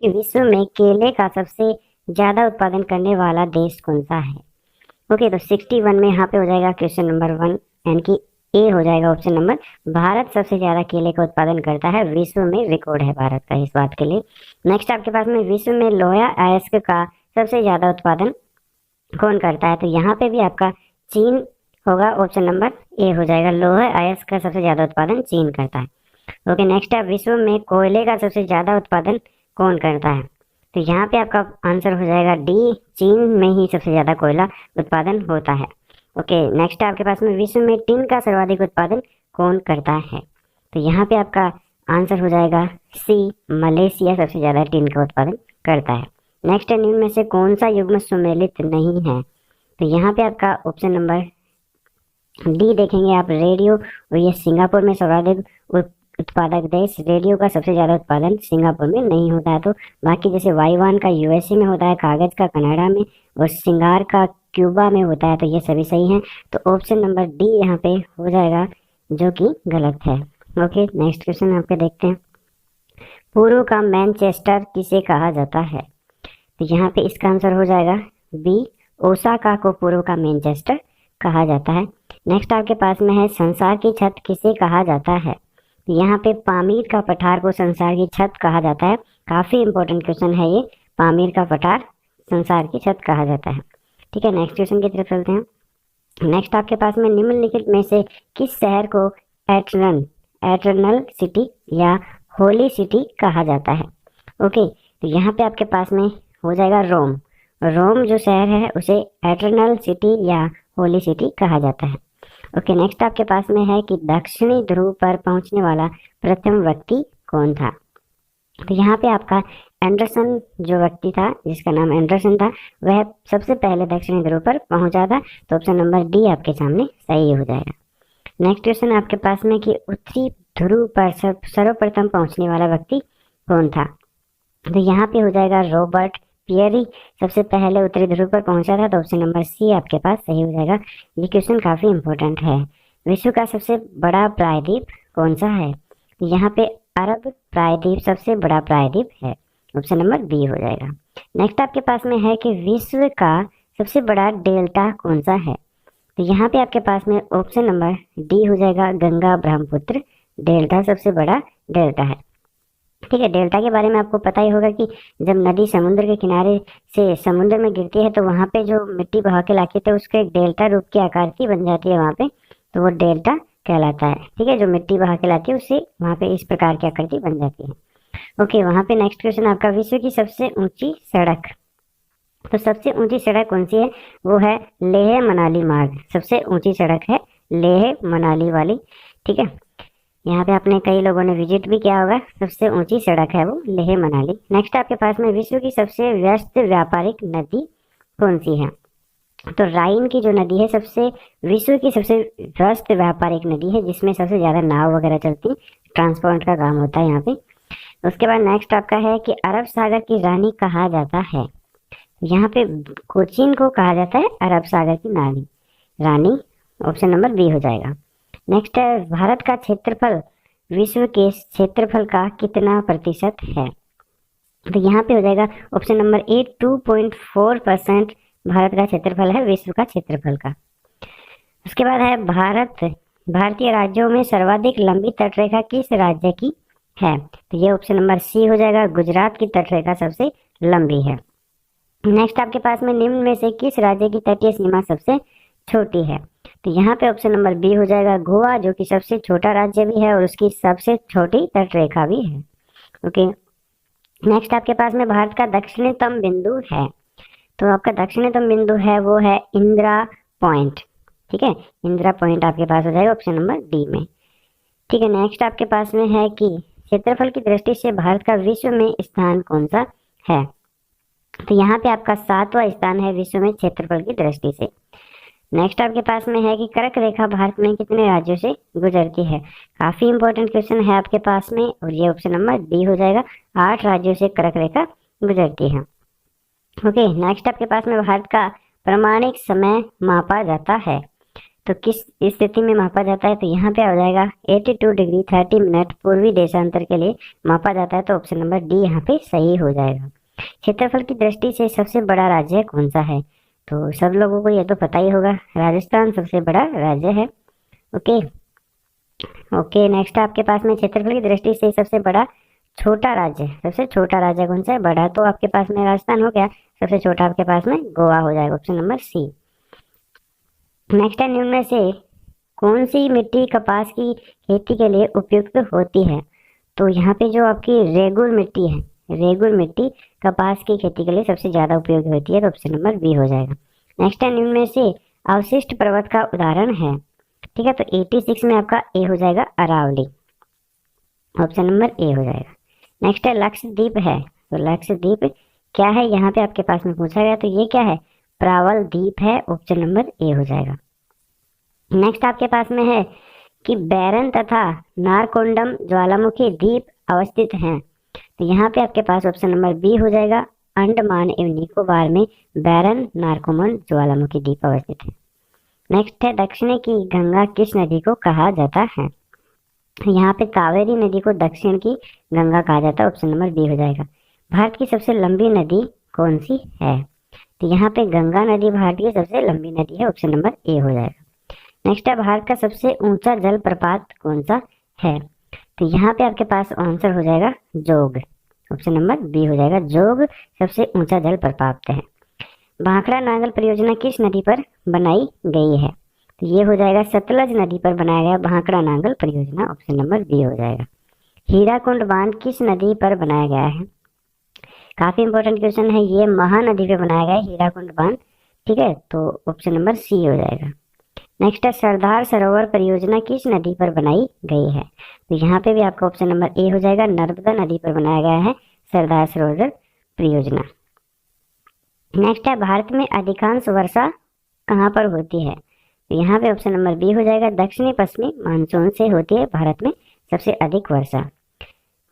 कि विश्व में केले का सबसे ज्यादा उत्पादन करने वाला देश कौन सा है। ओके, तो 61 में यहाँ पे हो जाएगा क्वेश्चन नंबर 1, यानी कि ए हो जाएगा ऑप्शन नंबर। भारत सबसे ज्यादा केले का उत्पादन करता है, विश्व में रिकॉर्ड है भारत का इस बात के लिए। नेक्स्ट आपके पास में विश्व में लोहा अयस्क का सबसे ज्यादा उत्पादन कौन करता है, तो यहाँ पे भी आपका चीन होगा, ऑप्शन नंबर ए हो जाएगा। लोहा अयस्क का सबसे ज्यादा उत्पादन चीन करता है। ओके, नेक्स्ट है विश्व में कोयले का सबसे ज्यादा उत्पादन कौन करता है, तो यहाँ पे आपका आंसर हो जाएगा डी, चीन में ही सबसे ज्यादा कोयला उत्पादन होता है। ओके, नेक्स्ट है आपके पास में विश्व में टिन का सर्वाधिक उत्पादन कौन करता है, तो यहाँ पे आपका आंसर हो जाएगा सी, मलेशिया सबसे ज्यादा टिन का उत्पादन करता है। नेक्स्ट है निम्न में से कौन सा युग्म सुमेलित नहीं है, तो यहाँ पे आपका ऑप्शन नंबर डी देखेंगे आप, रेडियो, और ये सिंगापुर में सर्वाधिक उत्पादक देश, रेडियो का सबसे ज्यादा उत्पादन सिंगापुर में नहीं होता है। तो बाकी जैसे वाईवान का यूएसए में होता है, कागज का कनाडा में, और सिंगार का क्यूबा में होता है, तो ये सभी सही हैं। तो ऑप्शन नंबर डी यहाँ पे हो जाएगा, जो कि गलत है। ओके, नेक्स्ट क्वेश्चन आपके देखते हैं। पूर्व का मैनचेस्टर किसे कहा जाता है, तो यहाँ पे इसका आंसर हो जाएगा बी, ओसाका को पूर्व का मैनचेस्टर कहा जाता है। नेक्स्ट आपके पास में है संसार की छत किसे कहा जाता है, यहाँ पे पामीर का पठार को संसार की छत कहा जाता है। काफी इंपॉर्टेंट क्वेश्चन है ये, पामीर का पठार संसार की छत कहा जाता है। ठीक है, नेक्स्ट क्वेश्चन की तरफ चलते हैं। नेक्स्ट आपके पास में निम्नलिखित में से किस शहर को एटर्नल सिटी या होली सिटी कहा जाता है। ओके, तो यहाँ पे आपके पास में हो जाएगा रोम। रोम जो शहर है उसे एटर्नल सिटी या होली सिटी कहा जाता है। ओके, नेक्स्ट आपके पास में है कि दक्षिणी ध्रुव पर पहुंचने वाला प्रथम व्यक्ति कौन था, तो यहाँ पे आपका एंडरसन जो व्यक्ति था, जिसका नाम एंडरसन था, वह सबसे पहले दक्षिणी ध्रुव पर पहुंचा था। तो ऑप्शन नंबर डी आपके सामने सही हो जाएगा। नेक्स्ट क्वेश्चन आपके पास में कि उत्तरी ध्रुव पर सर्वप्रथम पहुंचने वाला व्यक्ति कौन था, तो यहाँ पे हो जाएगा रॉबर्ट पियरी सबसे पहले उत्तरी ध्रुव पर पहुंचा था। तो ऑप्शन नंबर सी आपके पास सही हो जाएगा। ये क्वेश्चन काफी इंपॉर्टेंट है। विश्व का सबसे बड़ा प्रायद्वीप कौन सा है, यहाँ पे अरब प्रायद्वीप सबसे बड़ा प्रायद्वीप है, ऑप्शन नंबर बी हो जाएगा। नेक्स्ट आपके पास में है कि विश्व का सबसे बड़ा डेल्टा कौन सा है, तो यहाँ पे आपके पास में ऑप्शन नंबर डी हो जाएगा, गंगा ब्रह्मपुत्र डेल्टा सबसे बड़ा डेल्टा है। ठीक है, डेल्टा के बारे में आपको पता ही होगा कि जब नदी समुद्र के किनारे से समुद्र में गिरती है तो वहां पे जो मिट्टी बहा के लाती है उसको एक डेल्टा रूप की आकृति बन जाती है वहां पे, तो वो डेल्टा कहलाता है। ठीक है, जो मिट्टी बहा के लाती है उससे वहां पे इस प्रकार की आकृति बन जाती है। ओके, वहां पे नेक्स्ट क्वेश्चन आपका, विश्व की सबसे ऊंची सड़क, तो सबसे ऊंची सड़क कौन सी है, वो है लेह मनाली मार्ग। सबसे ऊंची सड़क है लेह मनाली वाली। ठीक है, यहाँ पे आपने कई लोगों ने विजिट भी किया होगा। सबसे ऊंची सड़क है वो लेह मनाली। नेक्स्ट आपके पास में विश्व की सबसे व्यस्त व्यापारिक नदी कौन सी है, तो राइन की जो नदी है सबसे विश्व की सबसे व्यस्त व्यापारिक नदी है, जिसमें सबसे ज्यादा नाव वगैरह चलती, ट्रांसपोर्ट का काम होता है यहाँ पे। उसके बाद नेक्स्ट आपका है कि अरब सागर की रानी कहा जाता है, यहाँ पे कोचीन को कहा जाता है अरब सागर की रानी, ऑप्शन नंबर बी हो जाएगा। नेक्स्ट है भारत का क्षेत्रफल विश्व के क्षेत्रफल का कितना प्रतिशत है, तो यहाँ पे हो जाएगा ऑप्शन नंबर ए, 2.4% भारत का क्षेत्रफल है विश्व का क्षेत्रफल का। उसके बाद है भारतीय राज्यों में सर्वाधिक लंबी तटरेखा किस राज्य की है, तो ये ऑप्शन नंबर सी हो जाएगा, गुजरात की तटरेखा सबसे लंबी है। नेक्स्ट आपके पास में निम्न में से किस राज्य की तटीय सीमा सबसे छोटी है, तो यहाँ पे ऑप्शन नंबर बी हो जाएगा, गोवा, जो कि सबसे छोटा राज्य भी है और उसकी सबसे छोटी तटरेखा भी है। ओके, नेक्स्ट आपके पास में भारत का दक्षिणतम बिंदु है, तो आपका दक्षिणतम बिंदु है वो है इंदिरा पॉइंट। ठीक है, इंदिरा पॉइंट आपके पास हो जाएगा ऑप्शन नंबर डी में। ठीक है, नेक्स्ट आपके पास में है कि क्षेत्रफल की दृष्टि से भारत का विश्व में स्थान कौन सा है, तो यहाँ पे आपका 7वां स्थान है विश्व में क्षेत्रफल की दृष्टि से। नेक्स्ट आपके पास में है कि कर्क रेखा भारत में कितने राज्यों से गुजरती है, काफी इंपॉर्टेंट क्वेश्चन है आपके पास में, और ये ऑप्शन नंबर डी हो जाएगा, 8 राज्यों से कर्क रेखा गुजरती है। ओके, नेक्स्ट आपके पास में भारत का प्रमाणिक समय मापा जाता है, तो किस स्थिति में मापा जाता है, तो यहाँ पे आ जाएगा 82 डिग्री 30 मिनट पूर्वी देशांतर के लिए मापा जाता है। तो ऑप्शन नंबर डी यहाँ पे सही हो जाएगा। क्षेत्रफल की दृष्टि से सबसे बड़ा राज्य कौन सा है, तो सब लोगों को ये तो पता ही होगा, राजस्थान सबसे बड़ा राज्य है। ओके ओके, नेक्स्ट आपके पास में क्षेत्रफल की दृष्टि से सबसे बड़ा छोटा राज्य, सबसे छोटा राज्य कौन सा है, बड़ा तो आपके पास में राजस्थान हो गया, सबसे छोटा आपके पास में गोवा हो जाएगा, ऑप्शन नंबर सी। नेक्स्ट है, निम्न में से कौन सी मिट्टी कपास की खेती के लिए उपयुक्त होती है, तो यहाँ पे जो आपकी रेगुर मिट्टी है, रेगुर मिट्टी कपास की खेती के लिए सबसे ज्यादा उपयोगी होती है, तो ऑप्शन नंबर बी हो जाएगा। नेक्स्ट है, निम्न में से अवशिष्ट पर्वत का उदाहरण है, ठीक है, तो 86 में आपका ए हो जाएगा अरावली, ऑप्शन नंबर ए हो जाएगा। नेक्स्ट है, लक्षद्वीप है, तो लक्षद्वीप क्या है, यहाँ पे आपके पास में पूछा गया, तो ये क्या है, प्रावल द्वीप है, ऑप्शन नंबर ए हो जाएगा। नेक्स्ट आपके पास में है कि बैरन तथा नारकोंडम ज्वालामुखी द्वीप अवस्थित हैं, तो यहाँ पे आपके पास ऑप्शन नंबर बी हो जाएगा, अंडमान एवं निकोबार में बैरन नारकोंडम ज्वालामुखी द्वीप अवस्थित है। नेक्स्ट है, दक्षिण की गंगा किस नदी को कहा जाता है, यहाँ पे कावेरी नदी को दक्षिण की गंगा कहा जाता है, ऑप्शन नंबर बी हो जाएगा। भारत की सबसे लंबी नदी कौन सी है, तो यहाँ पे गंगा नदी भारत की सबसे लंबी नदी है, ऑप्शन नंबर ए हो जाएगा। नेक्स्ट है, भारत का सबसे ऊंचा जल प्रपात कौन सा है, तो यहाँ पे आपके पास आंसर हो जाएगा जोग, ऑप्शन नंबर बी हो जाएगा, जोग सबसे ऊंचा जल प्रपात है। भाखड़ा नांगल परियोजना किस नदी पर बनाई गई है, तो ये हो जाएगा सतलज नदी पर बनाया गया भाखड़ा नांगल परियोजना, ऑप्शन नंबर बी हो जाएगा। हीराकुंड बांध किस नदी पर बनाया गया है, काफी इंपॉर्टेंट क्वेश्चन है, ये महानदी पे बनाया गया है हीराकुंड बांध, ठीक है, तो ऑप्शन नंबर सी हो जाएगा। नेक्स्ट है, सरदार सरोवर परियोजना किस नदी पर बनाई गई है, तो यहाँ पे भी आपका ऑप्शन नंबर ए हो जाएगा, नर्मदा नदी पर बनाया गया है सरदार सरोवर परियोजना। नेक्स्ट है, भारत में अधिकांश वर्षा कहाँ पर होती है, तो यहाँ पे ऑप्शन नंबर बी हो जाएगा, दक्षिणी पश्चिमी मानसून से होती है भारत में सबसे अधिक वर्षा।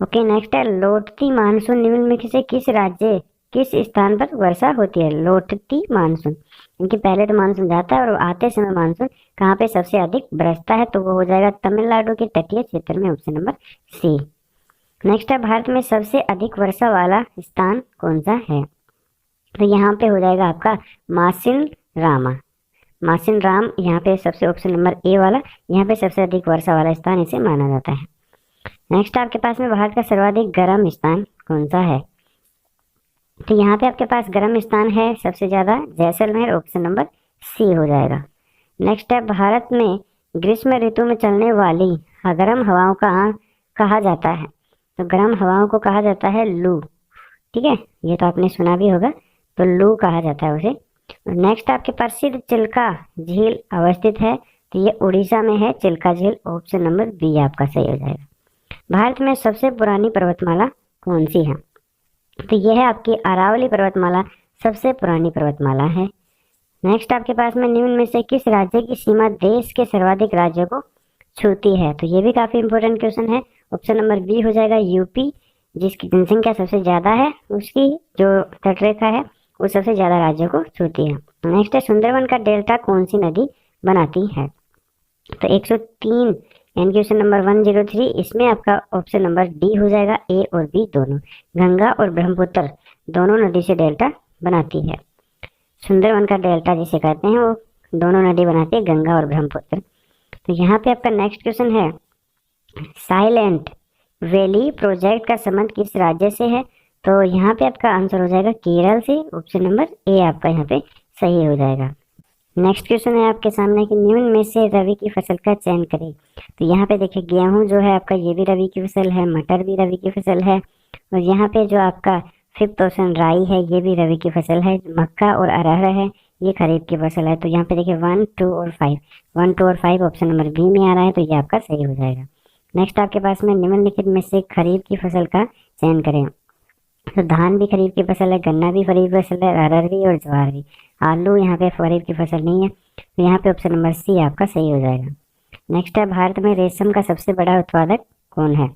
ओके, नेक्स्ट है, लौटती मानसून निम्न में से किस राज्य किस स्थान पर वर्षा होती है, लौटती मानसून, इनकी पहले तो मानसून जाता है और आते समय मानसून कहाँ पे सबसे अधिक बरसता है, तो वो हो जाएगा तमिलनाडु के तटीय क्षेत्र में, ऑप्शन नंबर सी। नेक्स्ट है, भारत में सबसे अधिक वर्षा वाला स्थान कौन सा है, तो यहाँ पे हो जाएगा आपका मासिन रामा, मासिन राम, यहाँ पे सबसे ऑप्शन नंबर ए वाला, यहाँ पे सबसे अधिक वर्षा वाला स्थान इसे माना जाता है। नेक्स्ट आपके पास में भारत का सर्वाधिक गर्म स्थान कौन सा है, तो यहाँ पे आपके पास गर्म स्थान है सबसे ज्यादा जैसलमेर, ऑप्शन नंबर सी हो जाएगा। नेक्स्ट है, भारत में ग्रीष्म ऋतु में चलने वाली गर्म हवाओं का कहा जाता है, तो गर्म हवाओं को कहा जाता है लू, ठीक है, ये तो आपने सुना भी होगा, तो लू कहा जाता है उसे। नेक्स्ट आपके प्रसिद्ध चिल्का झील अवस्थित है, तो ये उड़ीसा में है चिल्का झील, ऑप्शन नंबर बी आपका सही हो जाएगा। भारत में सबसे पुरानी पर्वतमाला कौन सी है, तो यह है आपकी अरावली पर्वतमाला, सबसे पुरानी पर्वतमाला है। नेक्स्ट आपके पास में निम्न में से किस राज्य की सीमा देश के सर्वाधिक राज्यों को छूती है, तो ये भी काफी इंपॉर्टेंट क्वेश्चन है, ऑप्शन नंबर बी हो जाएगा, यूपी, जिसकी जनसंख्या सबसे ज्यादा है, उसकी जो तटरेखा है वो सबसे ज्यादा राज्यों को छूती है। नेक्स्ट है, सुंदरवन का डेल्टा कौन सी नदी बनाती है, तो 103 यानी क्वेश्चन नंबर 103, इसमें आपका ऑप्शन नंबर डी हो जाएगा, ए और बी दोनों, गंगा और ब्रह्मपुत्र दोनों नदी से डेल्टा बनाती है। सुंदरवन का डेल्टा जिसे कहते हैं वो दोनों नदी बनाती है, गंगा और ब्रह्मपुत्र। तो यहाँ पे आपका नेक्स्ट क्वेश्चन है, साइलेंट वैली प्रोजेक्ट का संबंध किस राज्य से है, तो यहाँ पे आपका आंसर हो जाएगा केरल से, ऑप्शन नंबर ए आपका यहाँ पे सही हो जाएगा। नेक्स्ट क्वेश्चन है आपके सामने कि निम्न में से रबी की फसल का चयन करें, तो यहाँ पे देखिए गेहूं जो है आपका ये भी रबी की फसल है, मटर भी रबी की फसल है, और यहाँ पे जो आपका फिफ्थ ऑप्शन राई है ये भी रबी की फसल है, मक्का और अरहर है ये खरीफ की फसल है। तो यहाँ पे देखिए 1, 2 और 5, 1, 2 और 5 ऑप्शन नंबर बी में आ रहा है, तो ये आपका सही हो जाएगा। नेक्स्ट आपके पास में निम्नलिखित में से खरीफ की फसल का चयन करें, तो धान भी खरीफ की फसल है, गन्ना भी खरीफ की फसल है, अरहर भी और ज्वार भी। आलू यहाँ पे खरीफ की फसल नहीं है, तो यहाँ पे ऑप्शन नंबर सी आपका सही हो जाएगा। नेक्स्ट है, भारत में रेशम का सबसे बड़ा उत्पादक कौन है,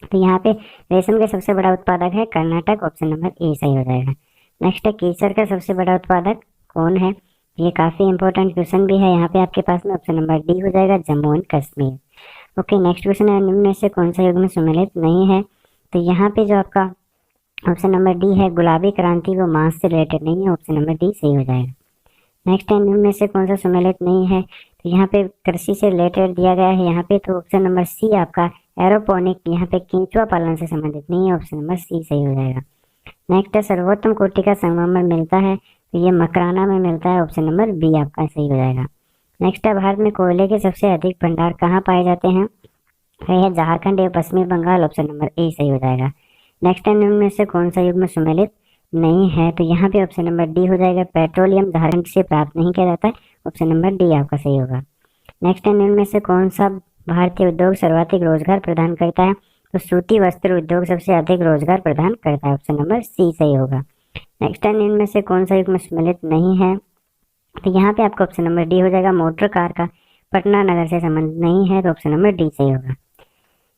तो यहाँ पे रेशम का सबसे बड़ा उत्पादक है कर्नाटक, ऑप्शन नंबर ए सही हो जाएगा। नेक्स्ट है, केसर का सबसे बड़ा उत्पादक कौन है, ये काफ़ी इंपॉर्टेंट क्वेश्चन भी है यहाँ पे आपके पास में। ऑप्शन नंबर डी हो जाएगा Jammu and Kashmir. Okay, next question है निम्न में से कौन सा युग्म सुमेलित नहीं है? तो यहाँ पे जो आपका ऑप्शन नंबर डी है गुलाबी क्रांति, वो मास से रिलेटेड नहीं है। ऑप्शन नंबर डी सही हो जाएगा। नेक्स्ट है निम्न में से कौन सा सुमेलित नहीं है? तो यहाँ पे कृषि से रिलेटेड दिया गया है यहाँ पे, तो ऑप्शन नंबर सी आपका एरोपोनिक, यहाँ पे केंचुआ पालन से संबंधित नहीं है। ऑप्शन नंबर सी सही हो जाएगा। नेक्स्ट है सर्वोत्तम कोटि का संगमरमर मिलता है, तो ये मकराना में मिलता है। ऑप्शन नंबर बी आपका सही हो जाएगा। नेक्स्ट है भारत में कोयले के सबसे अधिक भंडार कहाँ पाए जाते हैं? तो यह झारखंड एवं पश्चिमी बंगाल। ऑप्शन नंबर ए सही हो जाएगा। नेक्स्ट है निम्न में से कौन सा युग्म सुमेलित नहीं है? तो यहाँ पे ऑप्शन नंबर डी हो जाएगा पेट्रोलियम झारखंड से प्राप्त नहीं किया जाता है। ऑप्शन नंबर डी आपका सही होगा। नेक्स्ट है निम्न में से कौन सा भारतीय उद्योग सर्वाधिक रोजगार प्रदान करता है? तो सूती वस्त्र उद्योग सबसे अधिक रोजगार प्रदान करता है। ऑप्शन नंबर सी सही होगा। नेक्स्ट है निम्न में से कौन सा युग्म सम्मिलित नहीं है? तो यहाँ पे आपका ऑप्शन नंबर डी हो जाएगा मोटर कार का पटना नगर से संबंध नहीं है। तो ऑप्शन नंबर डी सही होगा।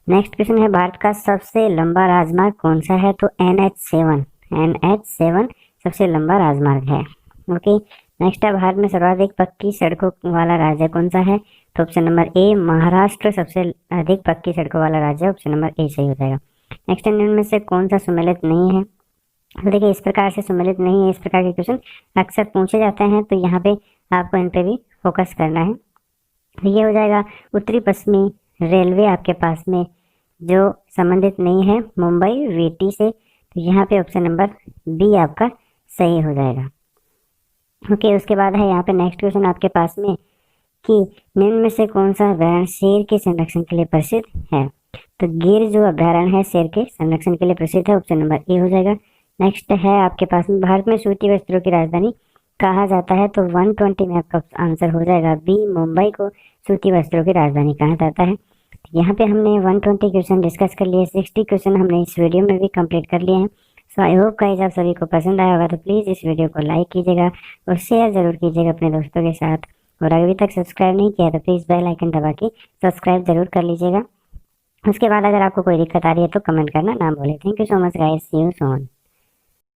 नेक्स्ट क्वेश्चन है भारत का सबसे लंबा राजमार्ग कौन सा है? तो NH7 सबसे लंबा राजमार्ग है। ओके, नेक्स्ट है भारत में सर्वाधिक पक्की सड़कों वाला राज्य कौन सा है? तो ऑप्शन नंबर ए महाराष्ट्र सबसे अधिक पक्की सड़कों वाला राज्य। ऑप्शन नंबर ए सही हो जाएगा। नेक्स्ट है निम्न में से कौन सा सुमेलित नहीं है? तो देखिए इस प्रकार से सुमेलित नहीं है, इस प्रकार के क्वेश्चन अक्सर पूछे जाते हैं, तो यहाँ पे आपको इन पे भी फोकस करना है। तो ये हो जाएगा उत्तरी पश्चिमी रेलवे आपके पास में जो संबंधित नहीं है मुंबई वीटी से। तो यहाँ पे ऑप्शन नंबर बी आपका सही हो जाएगा। ओके, उसके बाद है यहाँ पे नेक्स्ट क्वेश्चन आपके पास में कि निम्न में से कौन सा अभ्यारण्य शेर के संरक्षण के लिए प्रसिद्ध है? तो गिर जो अभ्यारण्य है शेर के संरक्षण के लिए प्रसिद्ध है। ऑप्शन नंबर ए हो जाएगा। नेक्स्ट है आपके पास में भारत में सूती वस्त्रों की राजधानी कहा जाता है? तो 120 में आपका आंसर हो जाएगा बी मुंबई को सूती वस्त्रों की राजधानी कहा जाता है। यहाँ पे हमने 120 क्वेश्चन डिस्कस कर लिए, 60 क्वेश्चन हमने इस वीडियो में भी कंप्लीट कर लिए हैं। सो आई होप गाइस आप सभी को पसंद आया होगा, तो प्लीज़ इस वीडियो को लाइक कीजिएगा और शेयर ज़रूर कीजिएगा अपने दोस्तों के साथ। और अभी तक सब्सक्राइब नहीं किया तो प्लीज़ बेल आइकन दबा के सब्सक्राइब जरूर कर लीजिएगा। उसके बाद अगर आपको कोई दिक्कत आ रही है तो कमेंट करना ना भूलें। Thank you so much guys, see you soon.